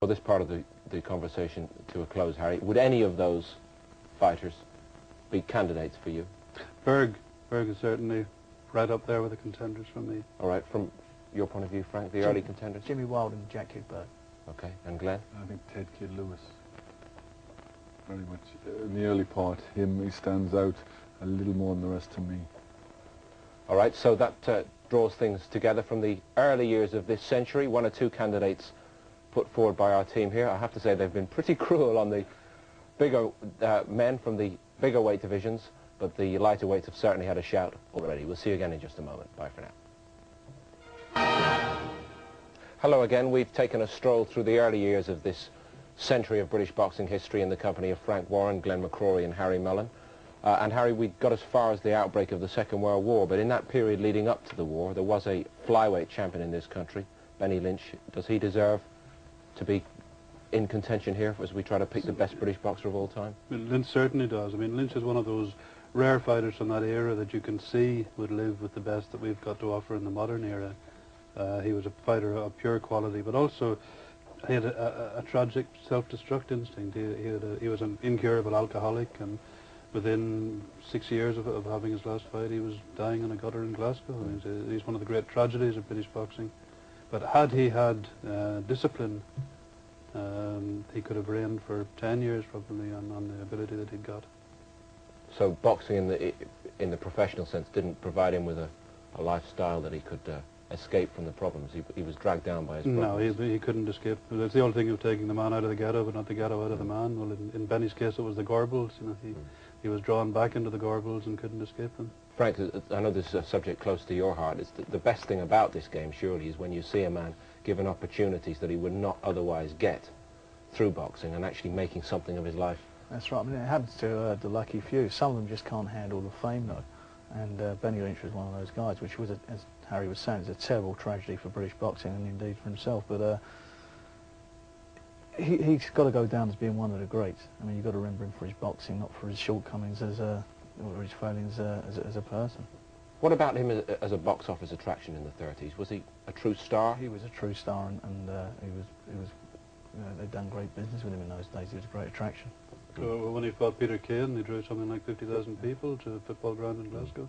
For this part of the conversation to a close, Harry, would any of those fighters be candidates for you? Berg is certainly right up there with the contenders for me. All right, from your point of view, Frank, the early contenders? Jimmy Wilde and Jack Berg. Okay, and Glenn? I think Ted Kid Lewis. Very much in the early part, he stands out a little more than the rest to me. All right, so that draws things together from the early years of this century. One or two candidates put forward by our team here. I have to say they've been pretty cruel on the bigger men from the bigger weight divisions, but the lighter weights have certainly had a shout already. We'll see you again in just a moment. Bye for now. Hello again. We've taken a stroll through the early years of this century of British boxing history in the company of Frank Warren, Glenn McCrory and Harry Mullen. And Harry, we got as far as the outbreak of the Second World War, but in that period leading up to the war, there was a flyweight champion in this country, Benny Lynch. Does he deserve to be in contention here as we try to pick the best British boxer of all time? Lynch certainly does. I mean, Lynch is one of those rare fighters from that era that you can see would live with the best that we've got to offer in the modern era. He was a fighter of pure quality, but also he had a tragic self-destruct instinct. He was an incurable alcoholic, and within 6 years of having his last fight, he was dying in a gutter in Glasgow. I mean, he's one of the great tragedies of British boxing. But had he had discipline, he could have reigned for 10 years probably on the ability that he'd got. So boxing in the professional sense didn't provide him with a lifestyle that he could escape from the problems. He was dragged down by his problems. No, he couldn't escape. That's the old thing of taking the man out of the ghetto, but not the ghetto out of the man. Well, in Benny's case, it was the Gorbals. You know, he was drawn back into the Gorbals and couldn't escape them. Frank, I know this is a subject close to your heart. It's the best thing about this game, surely, is when you see a man given opportunities that he would not otherwise get through boxing and actually making something of his life. That's right. I mean, it happens to the lucky few. Some of them just can't handle the fame, though. And Benny Lynch was one of those guys, which was, as Harry was saying, it's a terrible tragedy for British boxing and indeed for himself. But he's got to go down as being one of the greats. I mean, you've got to remember him for his boxing, not for his shortcomings or his failings as a person. What about him as a box office attraction in the 30s? Was he a true star? He was a true star, and he was. They'd done great business with him in those days. He was a great attraction. So when he fought Peter Kane, he drew something like 50,000 people to a football ground in Glasgow.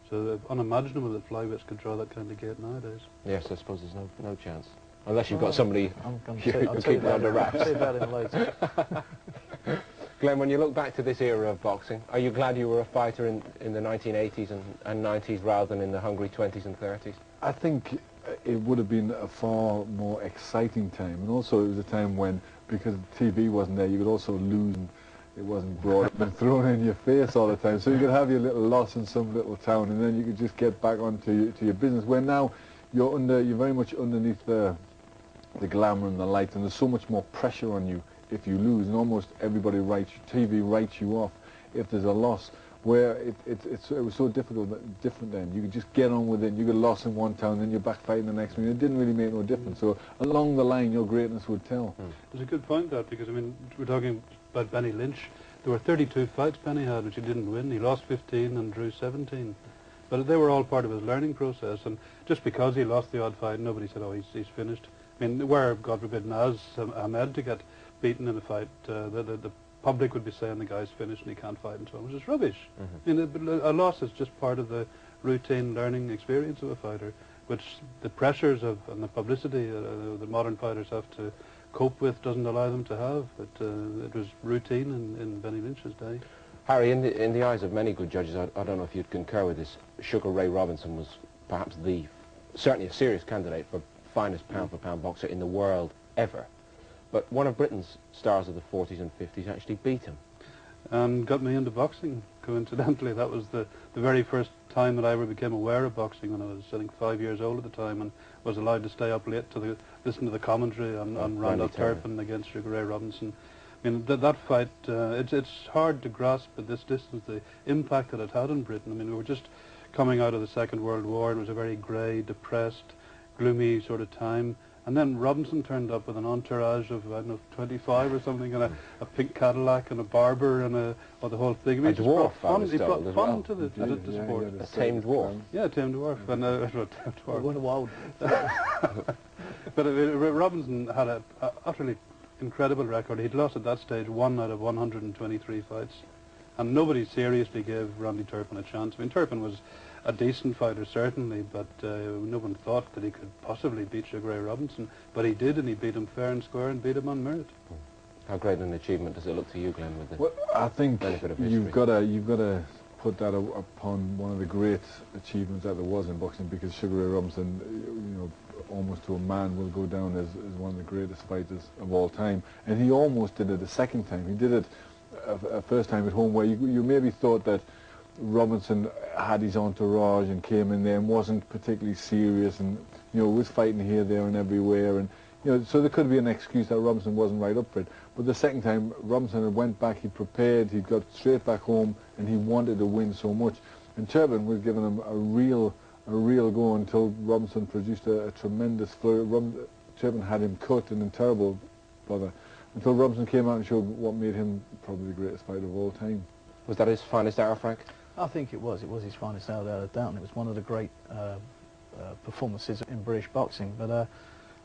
So unimaginable that flyweights could draw that kind of gate nowadays. Yes, I suppose there's no chance. Unless you've got somebody who keeps it under wraps. I'll tell you about him later. Glenn, when you look back to this era of boxing, are you glad you were a fighter in the 1980s and 90s rather than in the hungry 20s and 30s? I think it would have been a far more exciting time, and also it was a time when, because the TV wasn't there, you could also lose, and it wasn't brought up and thrown in your face all the time, so you could have your little loss in some little town and then you could just get back onto your business, where now you're very much underneath the glamour and the light, and there's so much more pressure on you if you lose, and almost everybody TV writes you off if there's a loss, where it was so different then. You could just get on with it. You get lost in one town, then you're back fighting the next one. It didn't really make no difference. So along the line, your greatness would tell. There's a good point that, because I mean, we're talking about Benny Lynch. There were 32 fights Benny had which he didn't win. He lost 15 and drew 17. But they were all part of his learning process, and just because he lost the odd fight, nobody said, oh, he's finished. I mean, where, God forbid, Naz Ahmed to get beaten in a fight, the public would be saying the guy's finished and he can't fight and so on, which is rubbish. I mean, a loss is just part of the routine learning experience of a fighter, which the pressures and the publicity that modern fighters have to cope with doesn't allow them to have. But it was routine in Benny Lynch's day. Harry, in the eyes of many good judges, I don't know if you'd concur with this, Sugar Ray Robinson was perhaps certainly a serious candidate for finest pound-for-pound boxer in the world ever. But one of Britain's stars of the 40s and 50s actually beat him. And got me into boxing, coincidentally. That was the very first time that I ever became aware of boxing, when I was, I think, 5 years old at the time, and was allowed to stay up late to listen to the commentary on Randolph Turpin against Sugar Ray Robinson. I mean, that fight, it's hard to grasp at this distance the impact that it had on Britain. I mean, we were just coming out of the Second World War, and it was a very grey, depressed, gloomy sort of time. And then Robinson turned up with an entourage of, I don't know, 25 or something, and a pink Cadillac and a barber and the whole thing. I mean, a dwarf, he brought fun to the sport. A tame dwarf. Yeah, a tame dwarf. And, What a wild. But Robinson had a utterly incredible record. He'd lost at that stage 1 out of 123 fights. And nobody seriously gave Randy Turpin a chance. I mean, Turpin was a decent fighter, certainly, but no one thought that he could possibly beat Sugar Ray Robinson. But he did, and he beat him fair and square and beat him on merit. How great an achievement does it look to you, Glenn, with the Well, I think benefit of you've history? got to put that upon one of the great achievements that there was in boxing, because Sugar Ray Robinson, you know, almost to a man, will go down as one of the greatest fighters of all time. And he almost did it a second time. He did it a first time at home, where you maybe thought that Robinson had his entourage and came in there and wasn't particularly serious, and was fighting here, there, and everywhere, and so there could be an excuse that Robinson wasn't right up for it. But the second time, Robinson had went back, he prepared, he got straight back home, and he wanted to win so much. And Turpin was giving him a real go until Robinson produced a tremendous flurry. Turpin had him cut and in terrible bother, until Robinson came out and showed what made him probably the greatest fighter of all time. Was that his finest hour, Frank? I think it was. It was his finest hour, without a doubt, and it was one of the great performances in British boxing. But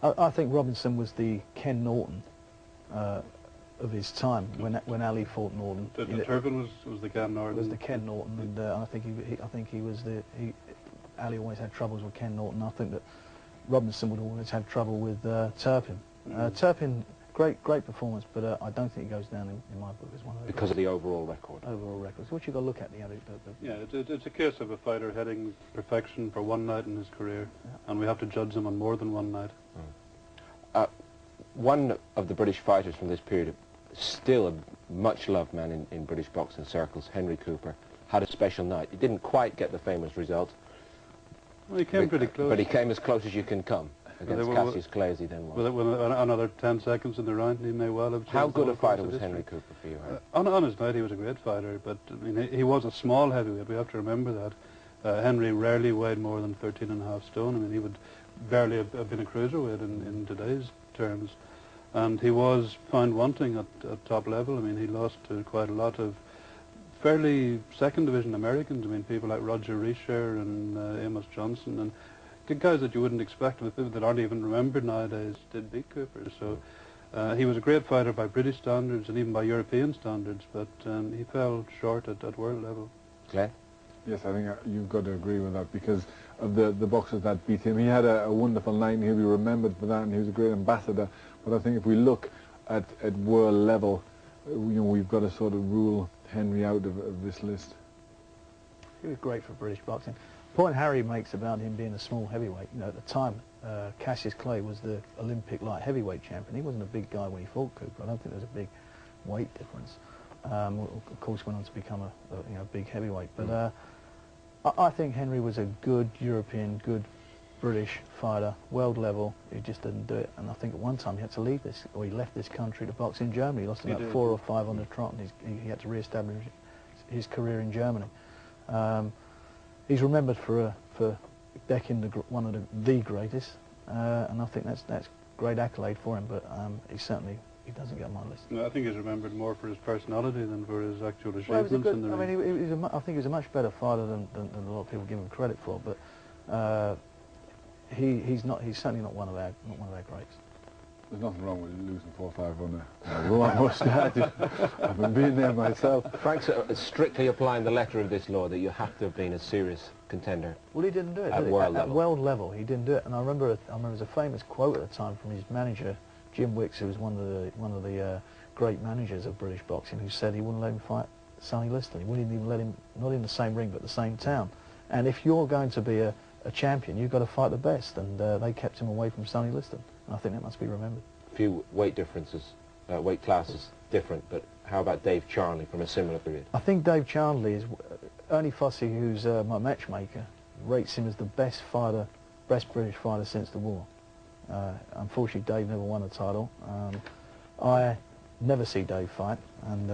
I think Robinson was the Ken Norton of his time when Ali fought Norton. Turpin was the Ken Norton. Was the Ken Norton, and I think he was Ali always had troubles with Ken Norton. I think that Robinson would always have trouble with Turpin. Turpin, great performance, but I don't think it goes down in my book as one of the because of the overall record. Overall records. What you got to look at Yeah, it's a case of a fighter heading perfection for one night in his career, and we have to judge him on more than one night. One of the British fighters from this period, still a much-loved man in British boxing circles, Henry Cooper, had a special night. He didn't quite get the famous result. Well, he came pretty close. But he came as close as you can come against Cassius Clay, as he then was. With another 10 seconds in the round, he may well have... How good a fighter was Henry Cooper for you, Harry? On his night, he was a great fighter, but I mean, he was a small heavyweight. We have to remember that. Henry rarely weighed more than 13.5 stone. I mean, he would barely have been a cruiserweight in today's terms. And he was found wanting at top level. I mean, he lost to quite a lot of fairly second division Americans. I mean, people like Roger Richer and Amos Johnson, and guys that you wouldn't expect, with people that aren't even remembered nowadays, did beat Cooper. So he was a great fighter by British standards and even by European standards, but he fell short at world level. Glenn? Yes, I think you've got to agree with that, because of the boxers that beat him. He had a wonderful night, and he'll be remembered for that, and he was a great ambassador. But I think if we look at world level, we've got to sort of rule Henry out of this list. He was great for British boxing. The point Harry makes about him being a small heavyweight, at the time, Cassius Clay was the Olympic light heavyweight champion. He wasn't a big guy when he fought Cooper. I don't think there was a big weight difference. Of course, went on to become a big heavyweight. But I think Henry was a good European, good British fighter, world level. He just didn't do it. And I think at one time he had to leave this, or he left this country to box in Germany. He lost about 4 or 5 on the trot, and he had to re-establish his career in Germany. He's remembered for decking one of the greatest, and I think that's great accolade for him. But he doesn't get on my list. No, I think he's remembered more for his personality than for his actual achievements. Well, in the ring. I think he was a much better fighter than a lot of people give him credit for. But he's certainly not one of our greats. There's nothing wrong with losing 4 or 5 on a run, I must add. I've been being there myself. Frank's strictly applying the letter of this law that you have to have been a serious contender. Well, he didn't do it, at world level. At world level, he didn't do it. And I remember there's a famous quote at the time from his manager, Jim Wicks, who was one of the great managers of British boxing, who said he wouldn't let him fight Sonny Liston. He wouldn't even let him, not in the same ring, but the same town. And if you're going to be a champion, you've got to fight the best. And they kept him away from Sonny Liston. And I think that must be remembered. Few weight differences, weight classes different, but how about Dave Charnley from a similar period? I think Dave Charnley is, Ernie Fossey, who's my matchmaker, rates him as the best British fighter since the war. Unfortunately, Dave never won a title. I never see Dave fight, and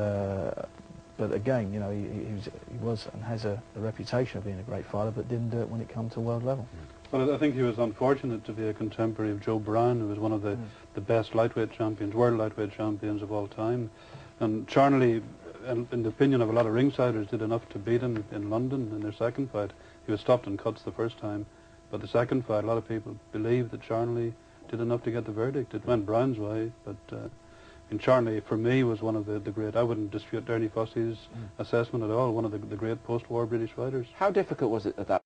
but again, he was and has a reputation of being a great fighter, but didn't do it when it came to world level. Well, I think he was unfortunate to be a contemporary of Joe Brown, who was one of the best lightweight champions, world lightweight champions of all time. And Charnley, in the opinion of a lot of ringsiders, did enough to beat him in London in their second fight. He was stopped in cuts the first time, but the second fight, a lot of people believed that Charnley did enough to get the verdict. It went Brown's way, but and Charnley, for me, was one of the great. I wouldn't dispute Ernie Fossey's assessment at all. One of the great post-war British fighters. How difficult was it at that